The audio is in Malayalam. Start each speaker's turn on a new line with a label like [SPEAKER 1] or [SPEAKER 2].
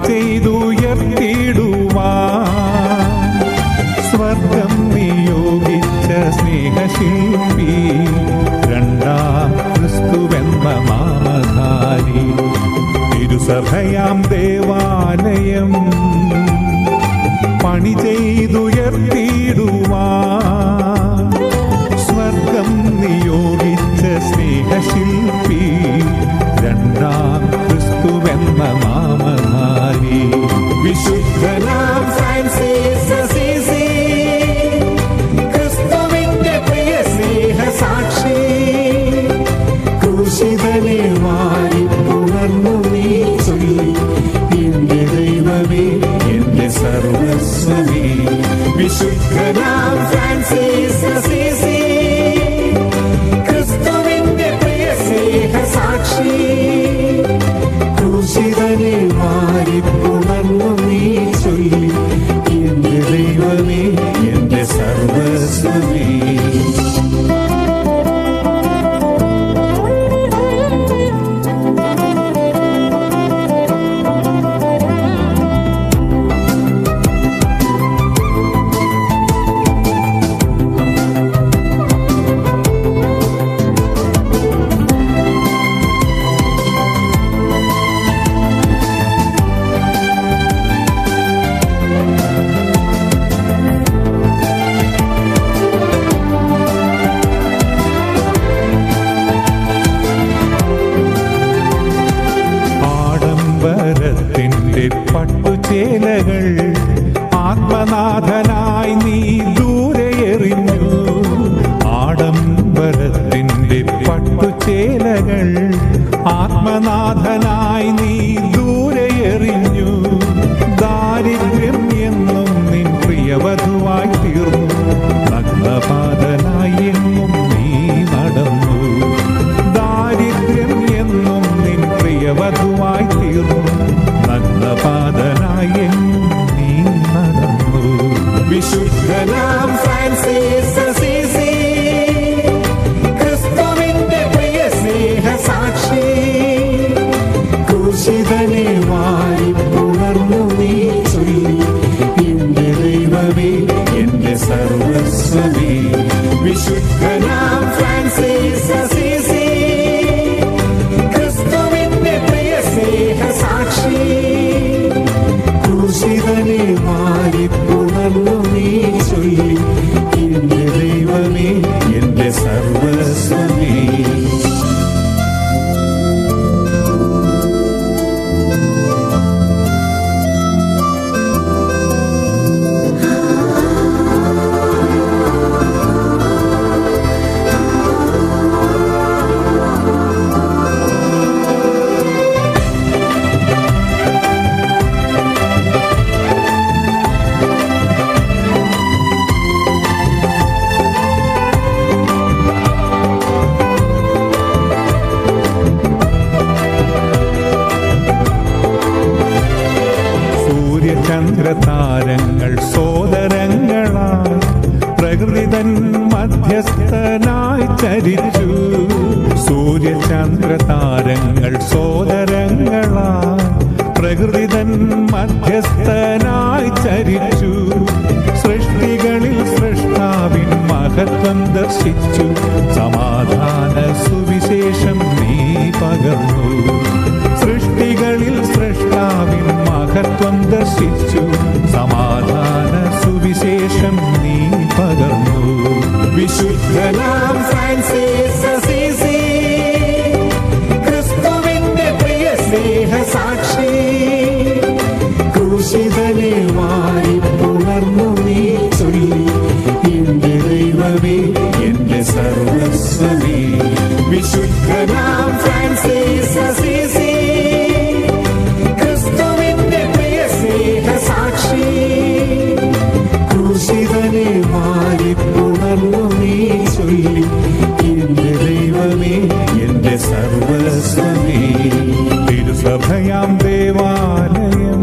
[SPEAKER 1] ചെയ്തുയർത്തിടുവാൻ സ്വർഗം നിയോഗിച്ച സ്നേഹശില്പി രണ്ടാം ക്രിസ്തുവെന്ന നാമധാരി തിരുസഭയാം ദേവാലയം പണി ചെയ്തുയർത്തിടുവാൻ സ്വർഗം നിയോഗിച്ച സ്നേഹശില്പി രണ്ടാം ക്രിസ്തുവെന്ന നാമധാരി വിശുദ്ധനാം ഫ്രാൻസിസ് അസീസി ക്രിസ്തുവിന്റെ പ്രിയ സ്നേഹസാക്ഷി ക്രൂശിതനെ വാരി പുണർന്നു നീ ചൊല്ലി എന്റെ ദൈവമേ എന്റെ സർവസ്വമേ വിശുദ്ധനാം ഫ്രാൻസിസ് അസീസി ക്രിസ്തുവിന്റെ പ്രിയ സ്നേഹസാക്ഷി ക്രൂശിതനെ വാരി പുണർന്നു നീ ചൊല്ലി എന്റെ ദൈവമേ എന്റെ സർവസ്വമേ പട്ടുചേലകൾ ആത്മനാഥനായി നീ ദൂരെ എറിഞ്ഞു ആഡംബരത്തിന്റെ പട്ടുചേലകൾ ആത്മനാഥനായി നീ ദൂരെ എറിഞ്ഞു ദാരിദ്ര്യം എന്നും നിൻ പ്രിയവധുവായി തീർന്നു നഗ്നപാതനായി എന്നും നീ നടന്നു ദാരിദ്ര്യം എന്നും നിൻ പ്രിയവധുവായി തീർന്നു നഗ്നപാതനായി നീ നടന്നു വിശുദ്ധനാം ഫ്രാൻസിസ് അസീസി ക്രിസ്തുവിന്റെ പ്രിയ സ്നേഹസാക്ഷി ക്രൂശിതനെ വാരി പുണർന്നു നീ ചൊല്ലി എന്റെ ദൈവമേ എന്റെ സർവസ്വമേ വിശുദ്ധനാം ഫ്രാൻസിസ് അസീസി ക്രൂശിതനെ വാരി പുണർന്നു നീ ചൊല്ലി എന്റെ ദൈവമേ എന്റെ സർവസ്വമേ ചന്ദ്രതാരങ്ങൾ സോദരങ്ങളായി പ്രകൃതിതൻ മധ്യസ്ഥനായി ചരിച്ചു സൂര്യചന്ദ്രതാരങ്ങൾ സോദരങ്ങളായി പ്രകൃതിതൻ മധ്യസ്ഥനായി ചരിച്ചു സൃഷ്ടികളിൽ സൃഷ്ടാവിൻ മഹത്വം ദർശിച്ചു സമാധാന സുവിശേഷം നീ പകർന്നു സൃഷ്ടികളിൽ സൃഷ്ടാവിൻ മഹത്വം ദർശിച്ചു സമാധാന സുവിശേഷം നീ പകർന്നു വിശുദ്ധനാം ഫ്രാൻസിസ് അസീസി ക്രിസ്തുവിന്റെ പ്രിയ സ്നേഹസാക്ഷി ക്രൂശിതനെ വാരി പുണർന്നു നീ ചൊല്ലി എന്റെ ദൈവമേ എന്റെ സർവസ്വമേ വിശുദ്ധനാം ഫ്രാൻസിസ് അസീസി ക്രിസ്തുവിന്റെ പ്രിയ സ്നേഹസാക്ഷി ക്രൂശിതനെ വാരി പുണർന്നു നീ ചൊല്ലി എന്റെ ദൈവമേ എന്റെ സർവസ്വമേ തിരുസഭയാം ദേവാലയം